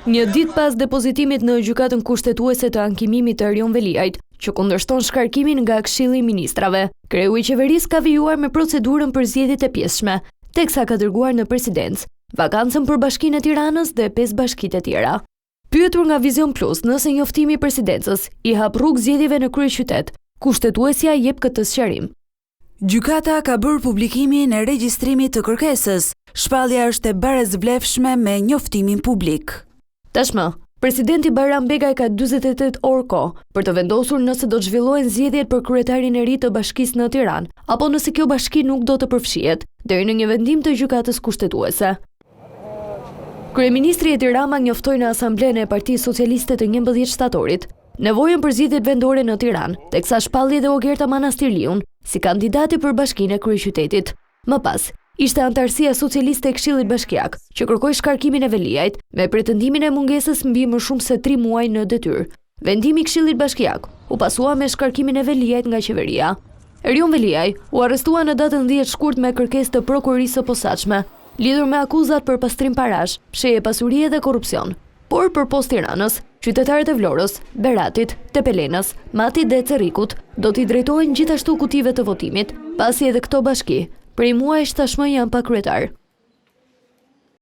Një ditë pas depozitimit në gjykatën kushtetuese të ankimimit të Erion Veliajt, që kundërshton shkarkimin nga Këshilli i Ministrave, kreu i qeverisë ka vijuar me procedurën për zgjedhjet e pjesshme, teksa ka dërguar në presidencë vakancën për Bashkinë e Tiranës dhe 5 bashkitë e tjera. Pyetur nga Vizion Plus nëse njoftimi i presidencës i hap rrugë zgjedhjeve në kryeqytet, kushtetuesja jep këtë sqarim. Gjykata ka bërë publikimin e regjistrimit të kërkesës. Shpallja është e barazvlefshme me njoftimin publik. Tashmë, presidenti Bayram Begaj ka 48 orë kohë për të vendosur nëse do të zhvillohen zgjedhjet për kryetarin e ri të bashkisë në Tiranë, apo nëse kjo bashki nuk do të përfshihet, deri në një vendim të gjykatës kushtetuese. Kryeministri Edi Rama njoftoi në Asamblenë e Partisë Socialiste të 11 shtatorit nevojën për zgjedhjet vendore në Tiranë, teksa shpalli dhe Ogerta Manastirliun si kandidati për bashkinë e kryeqytetit. Më pas, ishte antarësia socialiste e Këshillit Bashkiak, që kërkoi shkarkimin e Veliajt me pretendimin e mungesës mbi më shumë se 3 muaj në detyrë. Vendimi i Këshillit Bashkiak u pasua me shkarkimin e Veliajt nga qeveria. Erion Veliaj u arrestua në datën 10 shkurt me kërkesë të prokurorisë së posaçme, lidhur me akuzat për pastrim parash, fshehje pasurie dhe korrupsion. Por për Post Tiranës, qytetarët e Vlorës, Beratit, Tepelenës, Matit dhe Cerrikut do t'i drejtohen gjithashtu kutive të votimit, pasi edhe këto bashki prej muajsh tashmë janë pa kryetar.